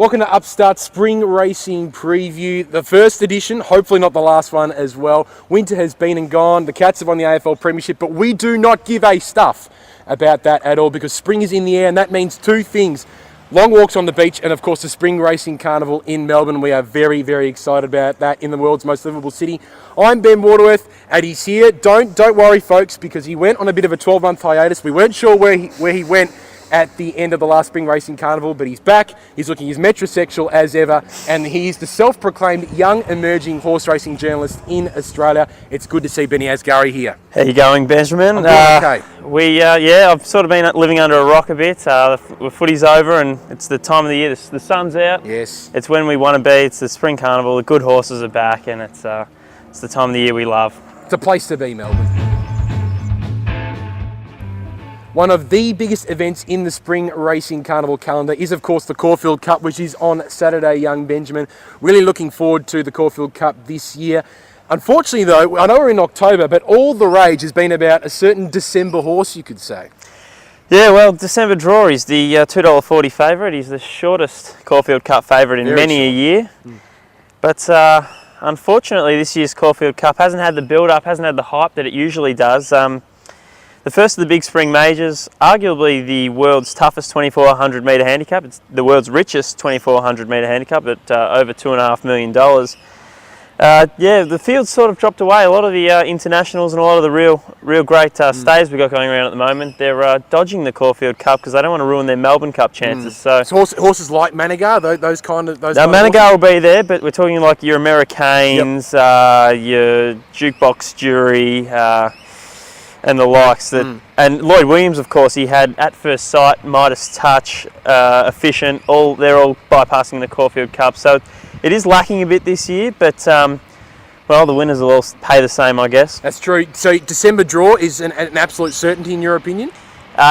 Welcome to Upstart Spring Racing Preview, the first edition, hopefully not the last one as well. Winter has been and gone, the Cats have won the AFL Premiership, but we do not give a stuff about that at all because spring is in the air, and that means two things. Long walks on the beach and, of course, the Spring Racing Carnival in Melbourne. We are very, very excited about that in the world's most livable city. I'm Ben Waterwrth, and he's here. Don't worry, folks, because he went on a bit of a 12-month hiatus. We weren't sure where he went at the end of the last Spring Racing Carnival, but he's back. He's looking as metrosexual as ever, and he's the self-proclaimed young emerging horse racing journalist in Australia. It's good to see Benny Asgari here. How you going, Benjamin? Okay. I've sort of been living under a rock a bit. The footy's over, and it's the time of the year. The sun's out. Yes. It's when we want to be. It's the Spring Carnival. The good horses are back, and it's the time of the year we love. It's a place to be, Melbourne. One of the biggest events in the Spring Racing Carnival calendar is, of course, the Caufield Cup, which is on Saturday, young Benjamin. Really looking forward to the Caufield Cup this year. Unfortunately, though, I know we're in October, but all the rage has been about a certain December horse, you could say. Yeah, well, December Draw is the $2.40 favourite. He's the shortest Caufield Cup favourite in many a year. But unfortunately, this year's Caufield Cup hasn't had the build-up, hasn't had the hype that it usually does. The first of the big spring majors, arguably the world's toughest 2400 metre handicap. It's the world's richest 2400 metre handicap at over $2.5 million. The field's sort of dropped away. A lot of the internationals and a lot of the real great stays we've got going around at the moment, they're dodging the Caulfield Cup because they don't want to ruin their Melbourne Cup chances. So horses like Manigar, those kind of Manigar will be there, but we're talking like your Americanes, your Jukebox Jury, and the likes. And Lloyd Williams, of course, he had At First Sight, Midas Touch, Efficient. They're all bypassing the Caulfield Cup. So it is lacking a bit this year, but the winners will all pay the same, I guess. That's true. So December Draw is an absolute certainty in your opinion?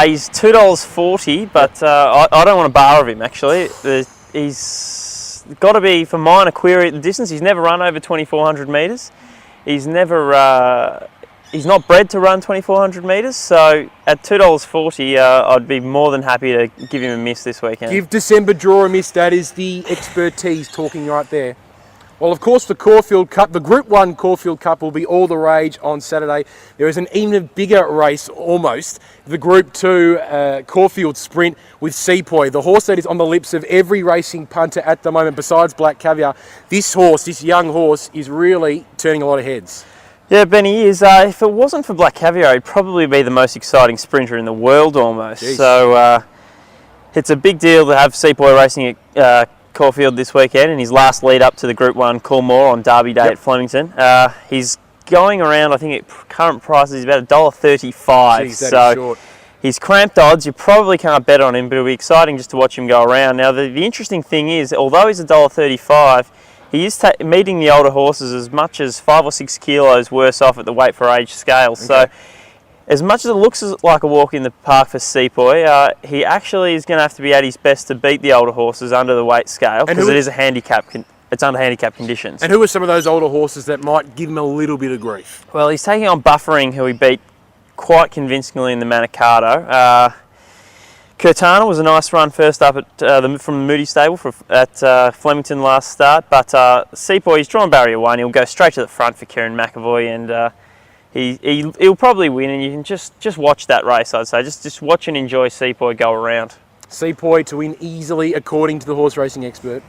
He's $2.40, but I don't want to bar of him actually. He's got to be, for mine, a query at the distance. He's never run over 2,400 metres. He's never. He's not bred to run 2,400 metres, so at $2.40, I'd be more than happy to give him a miss this weekend. Give December Draw a miss. That is the expertise talking right there. Well, of course, the Caufield Cup, the Group 1 Caufield Cup will be all the rage on Saturday. There is an even bigger race, almost, the Group 2 Caufield Sprint with Sepoy, the horse that is on the lips of every racing punter at the moment, besides Black Caviar. This young horse, is really turning a lot of heads. Yeah, Benny is. If it wasn't for Black Caviar, he'd probably be the most exciting sprinter in the world almost. Jeez. So it's a big deal to have Sepoy racing at Caufield this weekend in his last lead up to the Group 1 Coolmore on Derby Day at Flemington. He's going around, I think at current prices, he's about $1.35. Jeez, that is short. He's cramped odds. You probably can't bet on him, but it'll be exciting just to watch him go around. Now, the interesting thing is, although he's $1.35, he is meeting the older horses as much as 5 or 6 kilos worse off at the weight for age scale. Okay. So, as much as it looks like a walk in the park for Sepoy, he actually is going to have to be at his best to beat the older horses under the weight scale because it is a handicap. It's under handicap conditions. And who are some of those older horses that might give him a little bit of grief? Well, he's taking on Buffering, who he beat quite convincingly in the Manicato. Curtana was a nice run first up at from the Moody stable at Flemington last start, but Sepoy, he's drawn barrier 1. He'll go straight to the front for Kieran McAvoy, and he'll probably win. And you can just watch that race, I'd say. Just watch and enjoy Sepoy go around. Sepoy to win easily, according to the horse racing expert.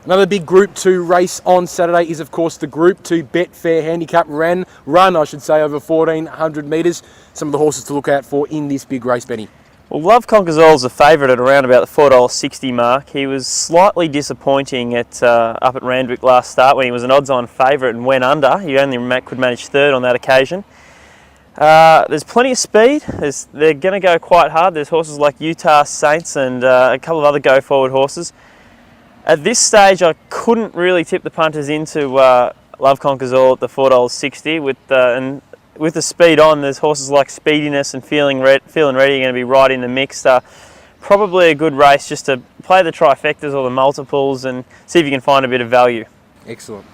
Another big Group 2 race on Saturday is, of course, the Group 2 Betfair Handicap run, over 1,400 metres. Some of the horses to look out for in this big race, Benny. Well, Love Conquers All is a favourite at around about the $4.60 mark. He was slightly disappointing up at Randwick last start when he was an odds-on favourite and went under. He only could manage third on that occasion. There's plenty of speed. They're going to go quite hard. There's horses like Utah Saints and a couple of other go-forward horses. At this stage, I couldn't really tip the punters into Love Conquers All at the $4.60 with the speed on. There's horses like Speediness and Feeling Ready are going to be right in the mix. Probably a good race just to play the trifectas or the multiples and see if you can find a bit of value. Excellent.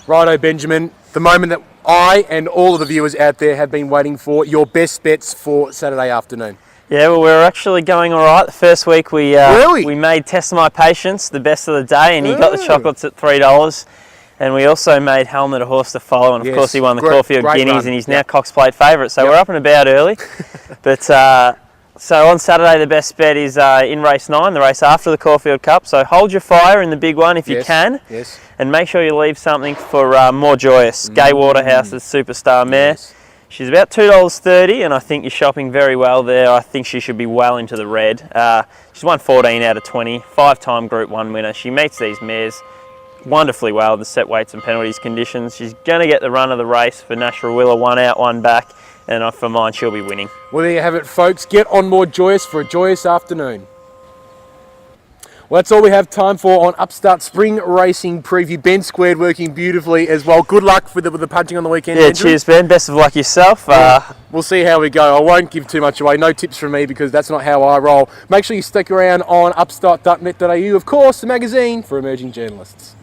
Righto, Benjamin. The moment that I and all of the viewers out there have been waiting for, your best bets for Saturday afternoon. Yeah, well, we were actually going all right. The first week we Really? we made Test My Patience the best of the day, and he got the chocolates at $3. And we also made Helmet a horse to follow, and of course he won the Caufield Guineas, run. and he's now Cox Plate favourite. So we're up and about early. But so on Saturday the best bet is in race 9, the race after the Caulfield Cup. So hold your fire in the big one if you can. Yes. And make sure you leave something for More Joyous, Gay Waterhouse's superstar mare. Yes. She's about $2.30, and I think you're shopping very well there. I think she should be well into the red. She's won 14 out of 20, 5-time Group 1 winner. She meets these mares wonderfully well, the set weights and penalties conditions. She's going to get the run of the race for Nashua Willa, 1 out, 1 back, and for mine, she'll be winning. Well, there you have it, folks. Get on More Joyous for a joyous afternoon. Well, that's all we have time for on Upstart Spring Racing Preview. Ben Squared working beautifully as well. Good luck with the punching on the weekend. Yeah, Andrew. cheers, Ben. Best of luck yourself. We'll see how we go. I won't give too much away. No tips from me because that's not how I roll. Make sure you stick around on upstart.net.au. Of course, the magazine for emerging journalists.